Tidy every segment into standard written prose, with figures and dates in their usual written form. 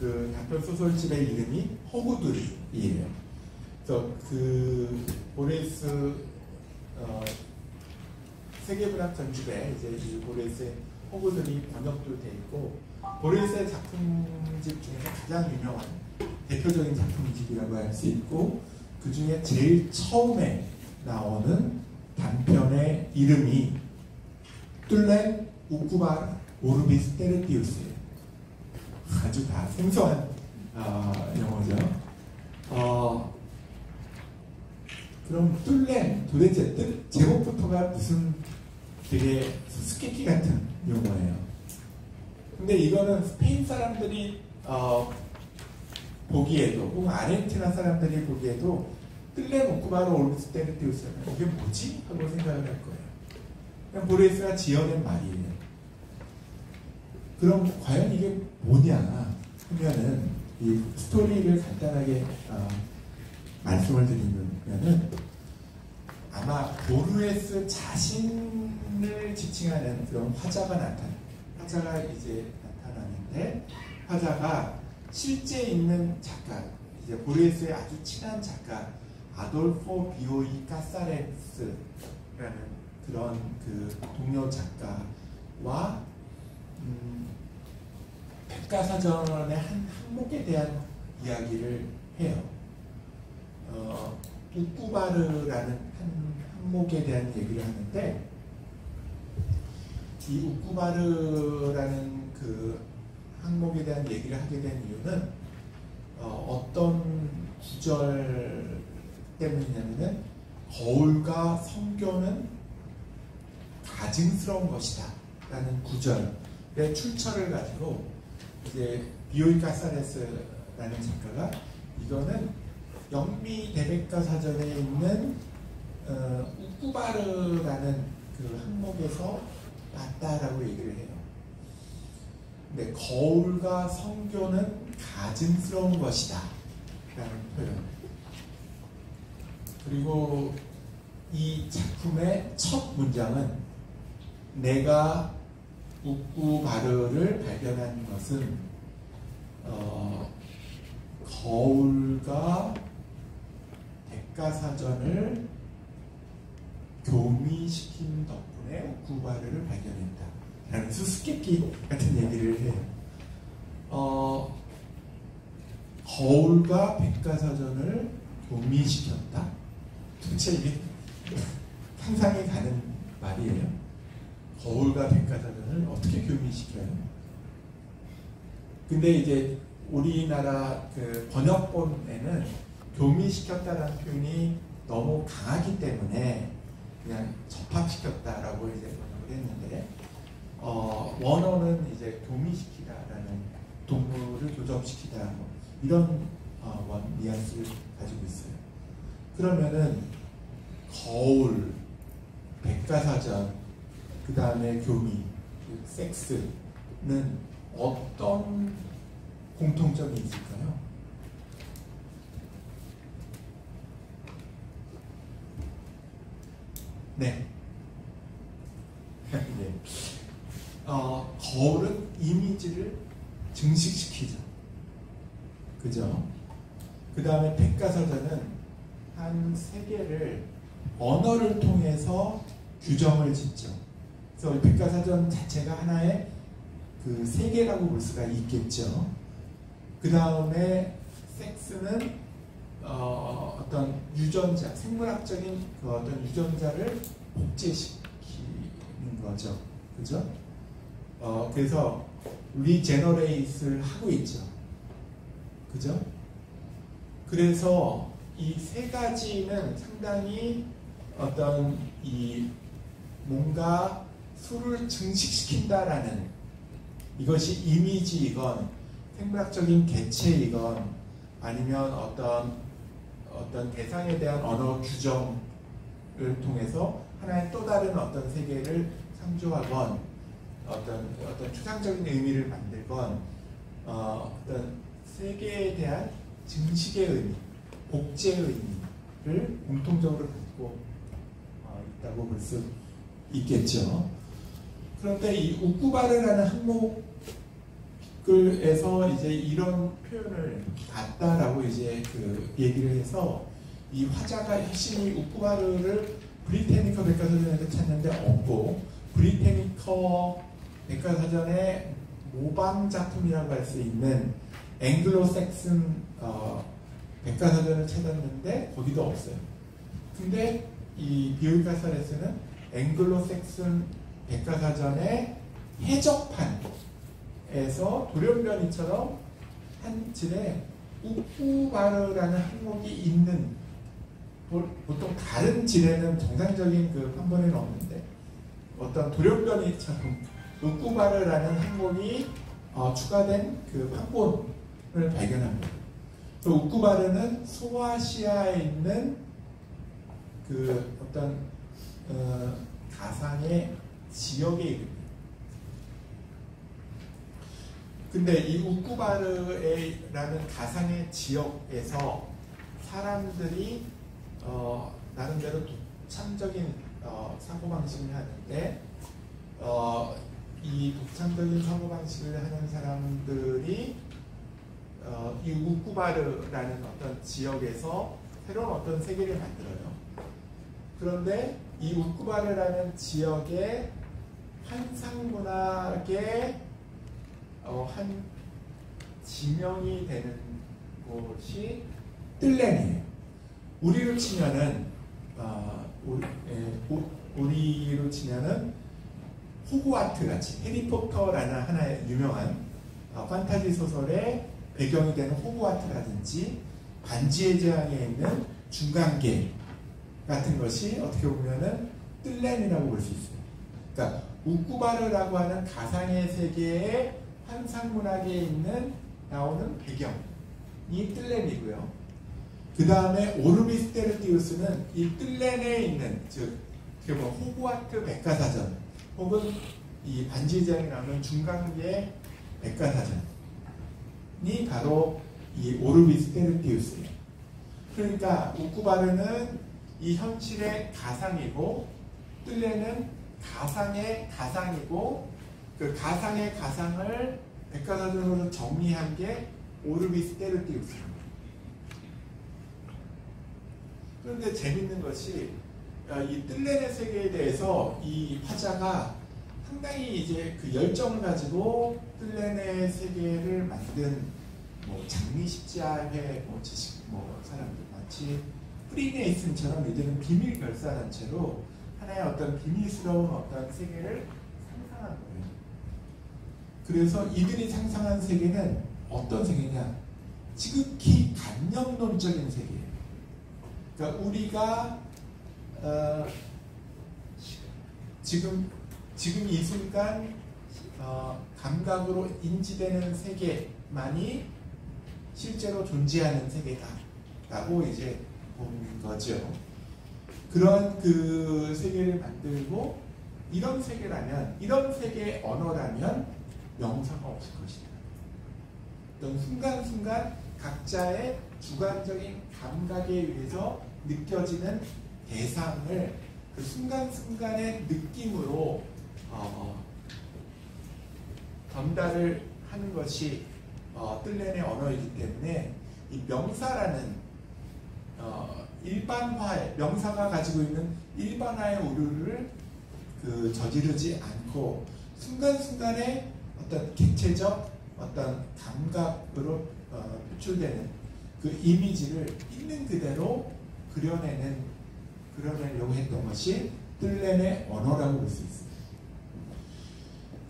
그 단편 소설집의 이름이 허구들이에요. 그래서 그 보레스 세계문학 전집에 이제 이 보레스의 허구들이 번역도 돼 있고, 보레스의 작품집 중에서 가장 유명한 대표적인 작품집이라고 할 수 있고, 그 중에 제일 처음에 나오는 단편의 이름이 뚫렘 우쿠바 오르비스 테르티우스예요. 아주 다 생소한 영어죠. 그럼 뚫렘 도대체 제목부터가 무슨 되게 수수께끼 같은 용어예요. 근데 이거는 스페인 사람들이 보기에도, 혹은 아르헨티나 사람들이 보기에도 뚫렘 우쿠바로 오르비스 테르티우스는 이게 뭐지? 하고 생각을 할 거예요. 그냥 보레스가 지어낸 말이에요. 그럼 과연 이게 뭐냐 하면은, 이 스토리를 간단하게 말씀을 드리면은, 아마 보르헤스 자신을 지칭하는 그런 화자가 이제 나타나는데, 화자가 실제 있는 작가, 이제 보르헤스의 아주 친한 작가 아돌포 비오이 까사레스라는 그런 그 동료 작가와 백과사전의 한 항목에 대한 이야기를 해요. 우쿠바르라는 한 항목에 대한 얘기를 하는데, 이 우쿠바르라는 그 항목에 대한 얘기를 하게 된 이유는 어떤 구절 때문이냐면은, 거울과 성교는 가증스러운 것이다 라는 구절의 출처를 가지고, 이제 비오이 까사레스라는 작가가 이거는 영미 대백과 사전에 있는 우쿠바르라는 그 항목에서 봤다라고 얘기를 해요. 근데 거울과 성교는 가증스러운 것이다 라는 표현. 그리고 이 작품의 첫 문장은, 내가 우쿠바르를 발견한 것은 거울과 백과사전을 교미시킨 덕분에 우쿠바르를 발견했다 라는 수수께끼 같은 얘기를 해요. 거울과 백과사전을 교미시켰다? 도대체 이게 상상이 가는 말이에요. 거울과 백과사전을 어떻게 교미시켜요? 근데 이제 우리나라 그 번역본에는 교미시켰다라는 표현이 너무 강하기 때문에 그냥 접합시켰다라고 이제 번역을 했는데, 원어는 이제 교미시키다라는, 동물을 교접시키다, 뭐 이런 뉘앙스를 가지고 있어요. 그러면은 거울, 백과사전, 그 다음에 교미, 섹스는 어떤 공통점이 있을까요? 네. 네. 거울은 이미지를 증식시키죠. 그죠? 그 다음에 백과사전은 한 세계를 언어를 통해서 규정을 짓죠. 그래서 백과사전 자체가 하나의 그 세계라고 볼 수가 있겠죠. 그 다음에 섹스는 어떤 유전자, 생물학적인 그 어떤 유전자를 복제시키는 거죠. 그죠? 그래서 리제너레이트를 하고 있죠. 그죠? 그래서 이 세 가지는 상당히 어떤 이 뭔가 수를 증식시킨다라는, 이것이 이미지이건 생물학적인 개체이건 아니면 어떤 대상에 대한 언어 규정을 통해서 하나의 또 다른 어떤 세계를 창조하건, 어떤 추상적인 의미를 만들건, 어떤 세계에 대한 증식의 의미, 복제의 의미를 공통적으로 갖고 있다고 볼 수 있겠죠. 그런데 이 우쿠바르라는 그래서 이제 이런 표현을 봤다라고 이제 그 얘기를 해서 이 화자가 열심히 우쿠바르를 브리테니커 백과사전에서 찾는데 없고 브리테니커 백과사전의 모방 작품이라고 할 수 있는 앵글로색슨 백과사전을 찾았는데 거기도 없어요. 근데 이 비오이카사레스는 앵글로색슨 백과사전의 해적판에서 돌연변이처럼 한 질에 우쿠바르라는 항목이 있는, 보통 다른 질에는 정상적인 그 판본에는 없는데 어떤 돌연변이처럼 우쿠바르라는 항목이 추가된 그 판본을 발견합니다. 그 우쿠바르는 소아시아에 있는 그 어떤 가상의 지역의 이름입니다. 근데 이 우쿠바르라는 가상의 지역에서 사람들이 나름대로 독창적인 사고방식을 하는데 이 독창적인 사고방식을 하는 사람들이 이 우쿠바르라는 어떤 지역에서 새로운 어떤 세계를 만들어요. 그런데 이 우쿠바르라는 지역의 환상문학의 한 지명이 되는 곳이 뜰렌이에요. 우리로 치면은 우리로 치면은 호그와트 같이 해리포터라는 하나의 유명한 판타지 소설의 배경이 되는 호그와트라든지 반지의 제왕에 있는 중간계 같은 것이 어떻게 보면은 뜰렌이라고 볼 수 있어요. 그러니까 우쿠바르라고 하는 가상의 세계의 환상문학에 있는 나오는 배경이 뜰렌이고요. 그 다음에 오르비스 테르티우스는 이 뜰렌에 있는, 즉 호그와트 백과사전 혹은 이 반지의 제왕에 나오는 중간계의 백과사전이 바로 이 오르비스 테르티우스예요. 그러니까 우쿠바르는 이 현실의 가상이고 뜰렌은 가상의 가상이고, 그 가상의 가상을 백과사전으로 정리한 게 오르비스 테르티우스입니다. 그런데 재밌는 것이 이 뜰렌의 세계에 대해서 이 화자가 상당히 이제 그 열정을 가지고 뜰렌의 세계를 만든 장미십자회 지식 사람들 마치 프리메이슨처럼 이들은 비밀 결사한 채로 하나의 어떤 비밀스러운 어떤 세계를 상상한 거예요. 그래서 이들이 상상한 세계는 어떤 세계냐? 지극히 관념론적인 세계예요. 그러니까 우리가 지금 이 순간 감각으로 인지되는 세계만이 실제로 존재하는 세계다라고 이제 본 거죠. 그런 그 세계를 만들고, 이런 세계라면, 이런 세계의 언어라면 명사가 없을 것이다. 어떤 순간순간 각자의 주관적인 감각에 의해서 느껴지는 대상을 그 순간순간의 느낌으로 전달을 하는 것이 뜰렌의 언어이기 때문에 이 명사라는 일반화의, 명사가 가지고 있는 일반화의 오류를 저지르지 않고 순간순간의 어떤 객체적 어떤 감각으로 표출되는 그 이미지를 있는 그대로 그려내려고 했던 것이 뜰렌의 언어라고 볼 수 있습니다.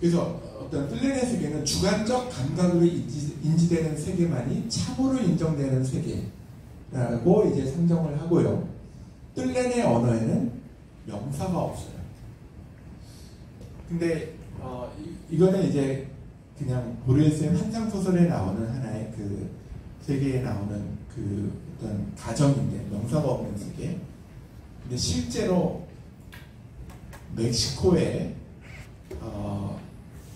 그래서 어떤 뜰렌의 세계는 주관적 감각으로 인지되는 세계만이 참으로 인정되는 세계라고 이제 상정을 하고요. 뜰렌의 언어에는 명사가 없어요. 근데 이거는 이제 그냥 보르헤스의 환상소설에 나오는 하나의 그 세계에 나오는 그 어떤 가정인데, 명사가 없는 세계. 근데 실제로 멕시코에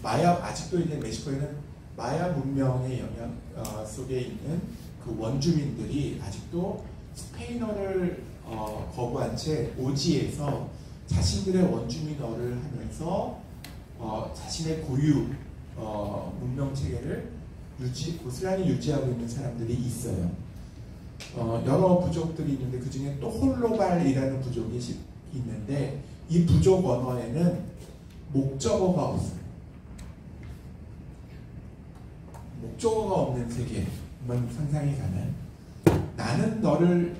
아직도 이제 멕시코에는 마야 문명의 영향 속에 있는 그 원주민들이 아직도 스페인어를 거부한 채 오지에서 자신들의 원주민어를 하면서 자신의 고유 문명 체계를 고스란히 유지하고 있는 사람들이 있어요. 여러 부족들이 있는데 그 중에 또 홀로발이라는 부족이 있는데 이 부족 언어에는 목적어가 없어요. 목적어가 없는 세계, 한번 상상이 가는 나는 너를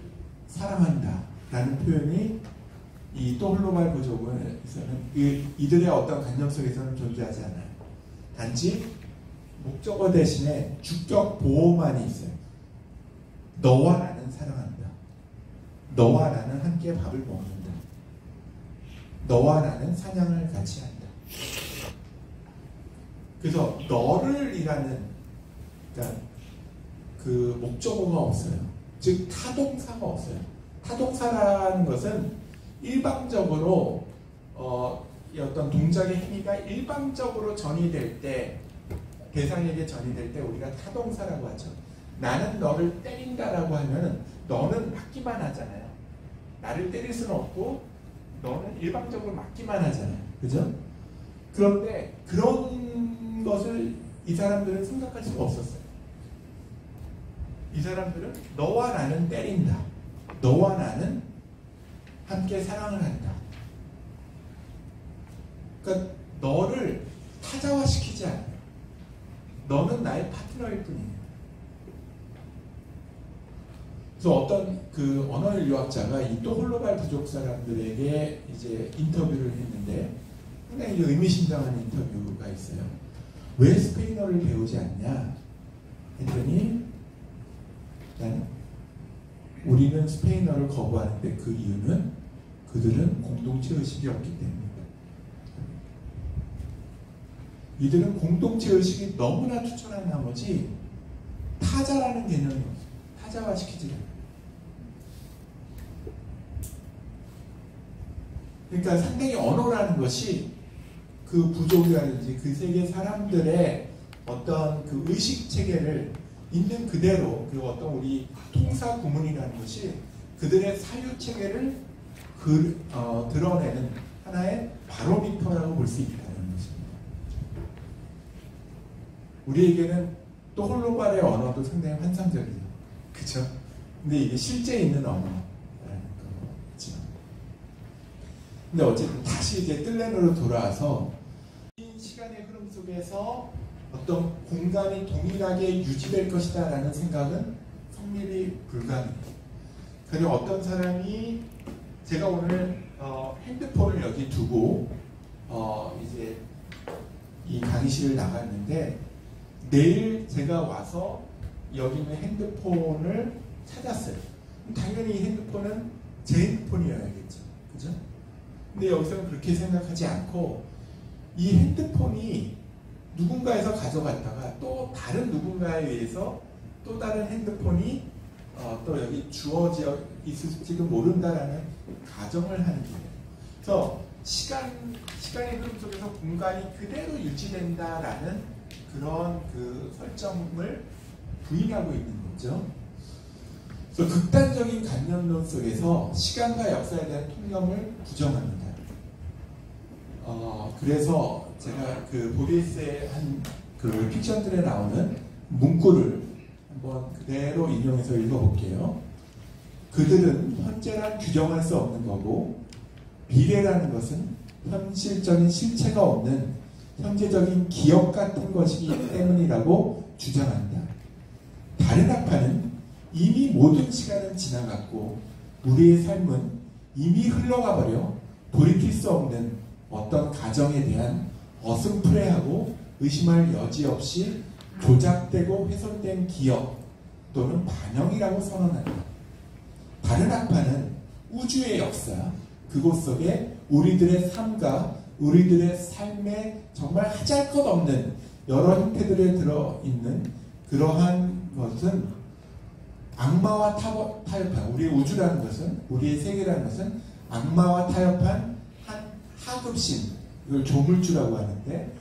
사랑한다 라는 표현이 이 또 홀로발 부족에서는 이들의 어떤 관념 속에서는 존재하지 않아요. 단지 목적어 대신에 주격 보호만이 있어요. 너와 나는 사랑한다. 너와 나는 함께 밥을 먹는다. 너와 나는 사냥을 같이 한다. 그래서 너를이라는 그러니까 그 목적어가 없어요. 즉 타동사가 없어요. 타동사라는 것은 일방적으로 어떤 동작의 행위가 일방적으로 전이될 때 대상에게 전이될 때 우리가 타동사라고 하죠. 나는 너를 때린다라고 하면은 너는 맞기만 하잖아요. 나를 때릴 수는 없고 너는 일방적으로 맞기만 하잖아요. 그죠? 그런데 그런 것을 이 사람들은 생각할 수가 없었어요. 이 사람들은 너와 나는 때린다. 너와 나는 함께 사랑을 한다. 그러니까 너를 타자화시키지 않아요. 너는 나의 파트너일 뿐이에요. 그래서 어떤 그 언어일 유학자가 이 또 홀로발 부족 사람들에게 이제 인터뷰를 했는데 상당히 의미심장한 인터뷰가 있어요. 왜 스페인어를 배우지 않냐? 했더니 우리는 스페인어를 거부하는데 그 이유는 그들은 공동체 의식이 없기 때문입니다. 이들은 공동체 의식이 너무나 투철한 나머지 타자라는 개념이 없어요. 타자화시키지 않아요. 그러니까 상당히 언어라는 것이 그 부족이라든지 그 세계 사람들의 어떤 그 의식 체계를 있는 그대로 그 어떤 우리 통사 구문이라는 것이 그들의 사유 체계를 드러내는 하나의 바로미터라고 볼 수 있다는 것입니다. 우리에게는 또 홀로발의 언어도 상당히 환상적이에요. 그죠? 근데 이게 실제 있는 언어라는 거죠. 근데 어쨌든 다시 이제 뜰렌으로 돌아와서 이 시간의 흐름 속에서 어떤 공간이 동일하게 유지될 것이다 라는 생각은 성립이 불가능해요. 그리고 어떤 사람이 제가 오늘 핸드폰을 여기 두고 이제 이 강의실을 나갔는데 내일 제가 와서 여기 있는 핸드폰을 찾았어요. 당연히 이 핸드폰은 제 핸드폰이어야겠죠. 그죠? 근데 여기서는 그렇게 생각하지 않고 이 핸드폰이 누군가에서 가져갔다가 또 다른 누군가에 의해서 또 다른 핸드폰이 또 여기 주어져 있을지도 모른다라는 가정을 하는 거예요. 그래서 시간의 흐름 속에서 공간이 그대로 유지된다라는 그런 그 설정을 부인하고 있는 거죠. 그래서 극단적인 관념론 속에서 시간과 역사에 대한 통념을 부정합니다. 그래서 제가 그 보리스의 한 그 픽션들에 나오는 문구를 한번 그대로 인용해서 읽어볼게요. 그들은 현재란 규정할 수 없는 거고 미래라는 것은 현실적인 실체가 없는 현재적인 기억 같은 것이기 때문이라고 주장한다. 다른 학파는 이미 모든 시간은 지나갔고 우리의 삶은 이미 흘러가 버려 돌이킬 수 없는 어떤 가정에 대한 어슴푸레하고 의심할 여지 없이 조작되고 훼손된 기억 또는 반영이라고 선언한다. 다른 학파는 우주의 역사, 그곳 속에 우리들의 삶과 우리들의 삶에 정말 하잘것없는 여러 형태들에 들어있는 그러한 것은 악마와 타협한 우리의 우주라는 것은 우리의 세계라는 것은 악마와 타협한 한 하급신, 이걸 조물주라고 하는데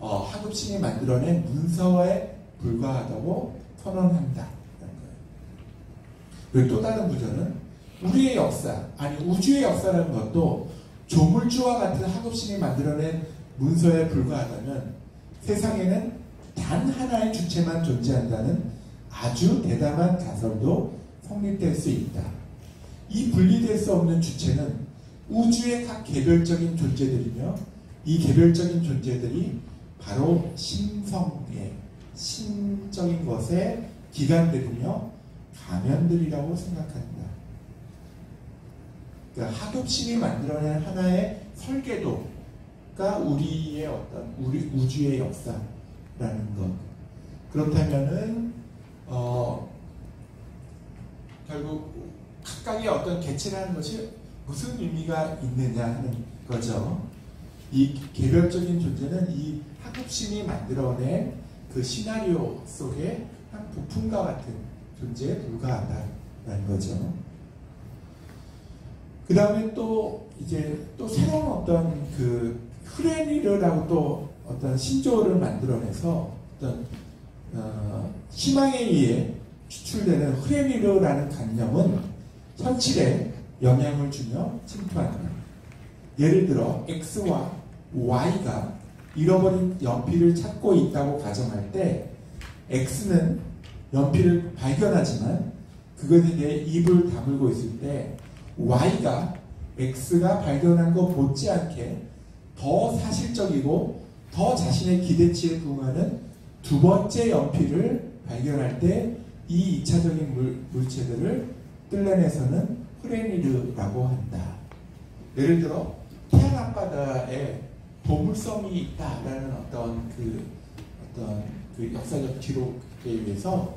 하급신이 만들어낸 문서에 불과하다고 선언한다. 그리고 또 다른 구절은 우리의 역사, 아니 우주의 역사라는 것도 조물주와 같은 하급신이 만들어낸 문서에 불과하다면 세상에는 단 하나의 주체만 존재한다는 아주 대담한 가설도 성립될 수 있다. 이 분리될 수 없는 주체는 우주의 각 개별적인 존재들이며 이 개별적인 존재들이 바로 신성의 신적인 것의 기관들이며 가면들이라고 생각한다. 그러니까 하급심이 만들어낸 하나의 설계도가 우리의 우리 우주의 역사라는 것. 그렇다면은 결국 각각의 어떤 개체라는 것이 무슨 의미가 있느냐 하는 거죠. 이 개별적인 존재는 이 하급심이 만들어낸 그 시나리오 속에 한 부품과 같은 존재에 불과하다라는 거죠. 그 다음에 또 이제 또 새로운 어떤 그 프레니르라고 또 어떤 신조어를 만들어내서 어떤 희망에 의해 추출되는 프레니르라는 관념은 현실에 영향을 주며 침투한다. 예를 들어 X와 Y가 잃어버린 연필을 찾고 있다고 가정할 때 X는 연필을 발견하지만 그것에 대해 입을 다물고 있을 때 Y가 X가 발견한 것 못지않게 더 사실적이고 더 자신의 기대치에 부응하는 두 번째 연필을 발견할 때 이 2차적인 물체들을 뜰레넷에서는 프레니르라고 한다. 예를 들어 태양 앞바다에 보물섬이 있다라는 어떤 그 역사적 기록에 의해서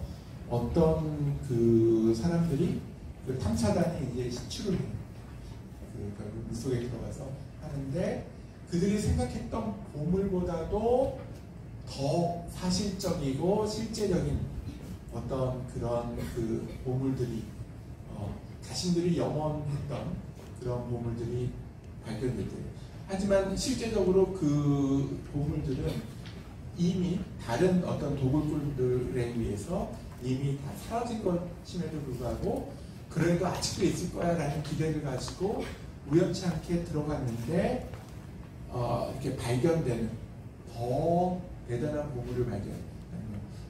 어떤 그 사람들이 그 탐사단이 이제 시추를 결국 물속에 들어가서 하는데 그들이 생각했던 보물보다도 더 사실적이고 실제적인 어떤 그런 그 보물들이 자신들이 염원했던 그런 보물들이 발견됐대요. 하지만 실제적으로 그 보물들은 이미 다른 어떤 도굴꾼들에 의해서 이미 다 사라진 것임에도 불구하고 그래도 아직도 있을 거야 라는 기대를 가지고 우연치 않게 들어갔는데 이렇게 발견되는 더 대단한 보물을 발견하는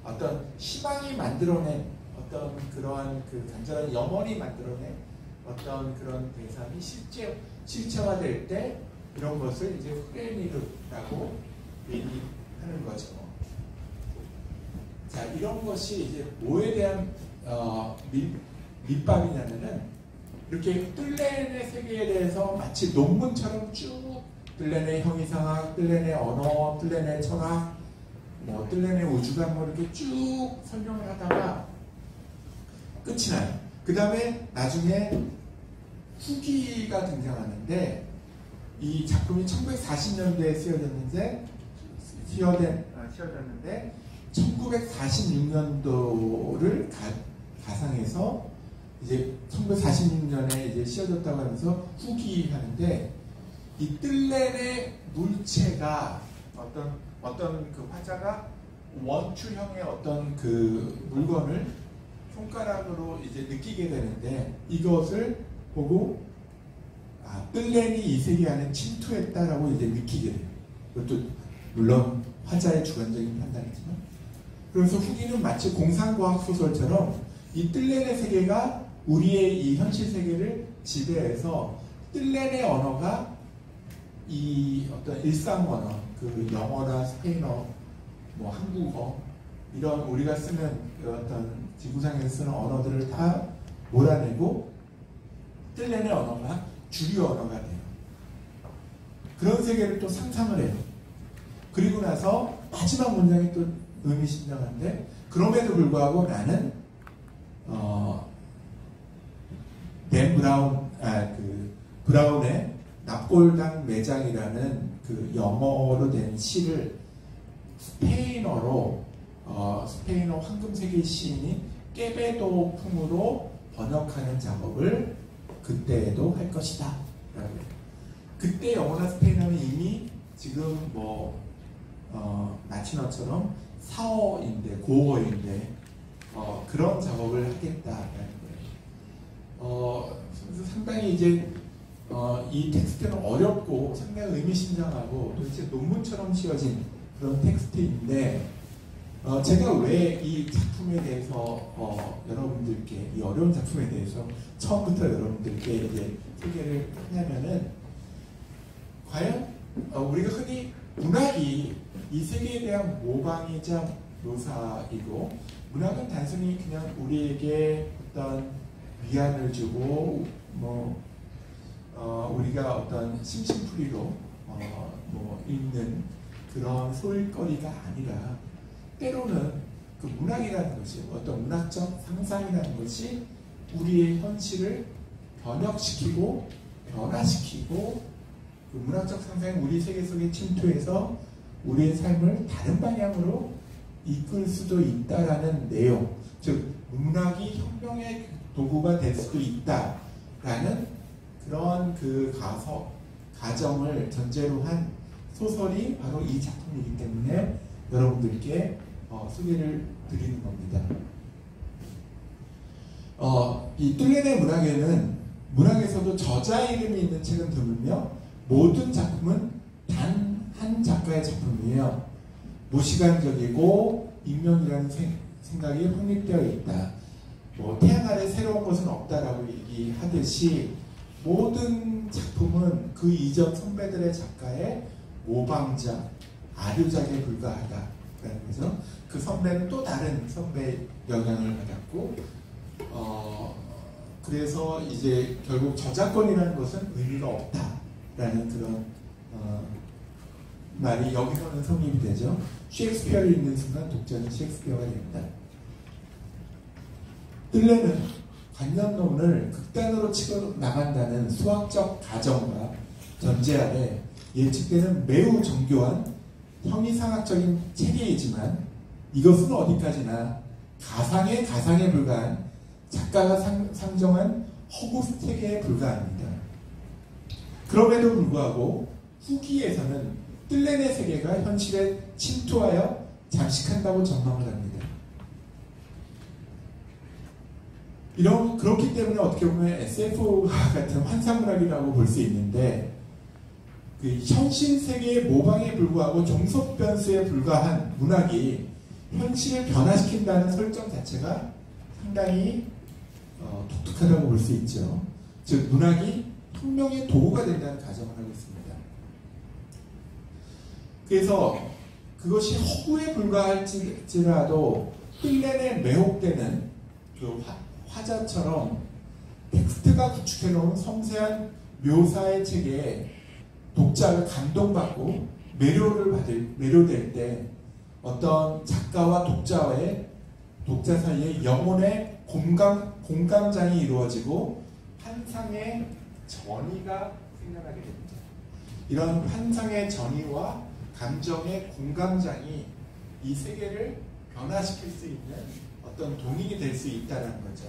어떤 희망이 만들어낸 어떤 그러한 그 간절한 염원이 만들어낸 어떤 그런 대상이 실체화될 때 이런 것을 이제 프레니르라고 얘기하는 거죠. 자, 이런 것이 이제 뭐에 대한 밑밥이냐면은 이렇게 뜰레네 세계에 대해서 마치 논문처럼 쭉 뜰레네 형이상학, 뜰레네 언어, 뜰레네 철학, 뭐 뜰레네 우주관 뭐 이렇게 쭉 설명을 하다가 끝이 나요. 그 다음에 나중에 후기가 등장하는데 이 작품이 1940년대에 쓰여졌는데 1946년도를 가상해서 이제 1946년에 이제 씌워졌다고 하면서 후기하는데 이 뜰레네 물체가 어떤 그 화자가 원추형의 어떤 그 물건을 손가락으로 이제 느끼게 되는데 이것을 보고 뜰렌이 이 세계 안에 침투했다라고 이제 느끼게 돼요. 이것도 물론 화자의 주관적인 판단이지만 그래서 후기는 마치 공상과학 소설처럼 이 뜰렌의 세계가 우리의 이 현실 세계를 지배해서 뜰렌의 언어가 이 어떤 일상 언어, 그 영어나 스페인어, 뭐 한국어 이런 우리가 쓰는 어떤 지구상에서 쓰는 언어들을 다 몰아내고 뜰렌의 언어가 주류 언어가 돼요. 그런 세계를 또 상상을 해요. 그리고 나서 마지막 문장이 또 의미심장한데 그럼에도 불구하고 나는 댄 브라운 브라운의 납골당 매장이라는 그 영어로 된 시를 스페인어 황금세기 시인이 깨베도 풍으로 번역하는 작업을 그때에도 할 것이다. 그때 영어나 스페인어는 이미 지금 뭐 라틴어처럼 사어인데 고어인데 그런 작업을 하겠다라는 거예요. 그래서 상당히 이제 이 텍스트는 어렵고 상당히 의미심장하고 도대체 논문처럼 씌워진 그런 텍스트인데 제가 왜 이 작품에 대해서 여러분들께 이 어려운 작품에 대해서 처음부터 여러분들께 이제 소개를 하냐면은 과연 우리가 흔히 문학이 이 세계에 대한 모방이자 묘사이고 문학은 단순히 그냥 우리에게 어떤 위안을 주고 우리가 어떤 심심풀이로 읽는 그런 소일거리가 아니라 때로는 그 문학이라는 것이 어떤 문학적 상상이라는 것이 우리의 현실을 번역시키고 변화시키고 그 문학적 상상이 우리 세계 속에 침투해서 우리의 삶을 다른 방향으로 이끌 수도 있다라는 내용, 즉 문학이 혁명의 도구가 될 수도 있다라는 그런 그 가정을 전제로 한 소설이 바로 이 작품이기 때문에 여러분들께 소개를 드리는 겁니다. 이 뜰렌의 문학에는 문학에서도 저자 이름이 있는 책은 드물며 모든 작품은 단 한 작가의 작품이에요. 무시간적이고 익명이라는 생각이 확립되어 있다. 태양 아래 새로운 것은 없다라고 얘기하듯이 모든 작품은 그 이전 선배들의 작가의 모방작, 아류작에 불과하다라는 거죠. 그 선배는 또 다른 선배의 영향을 받았고 그래서 이제 결국 저작권이라는 것은 의미가 없다라는 그런 말이 여기서는 성립이 되죠. 셰익스피어를 읽는 순간 독자는 셰익스피어가 됩니다. 뜰렌은 관념론을 극단으로 치고 나간다는 수학적 가정과 전제 아래 예측되는 매우 정교한 형이상학적인 체계이지만 이것은 어디까지나 가상에 불과한 작가가 상정한 허구 체계에 불과합니다. 그럼에도 불구하고 후기에서는 뜰렌의 세계가 현실에 침투하여 잠식한다고 전망을 합니다. 그렇기 때문에 어떻게 보면 SF 같은 환상문학이라고 볼 수 있는데 그 현실 세계의 모방에 불구하고 종속 변수에 불과한 문학이 현실을 변화시킨다는 설정 자체가 상당히 독특하다고 볼 수 있죠. 즉 문학이 혁명의 도구가 된다는 가정을 하고 있습니다. 그래서 그것이 허구에 불과할지라도 뜰렌에 매혹되는 그 화자처럼 텍스트가 구축해놓은 섬세한 묘사의 체계에 독자가 감동받고 매료될 때 어떤 작가와 독자 사이에 영혼의 공감장이 이루어지고 환상의 전이가 생겨나게 됩니다. 이런 환상의 전이와 감정의 공감장이 이 세계를 변화시킬 수 있는 어떤 동인이 될 수 있다는 거죠.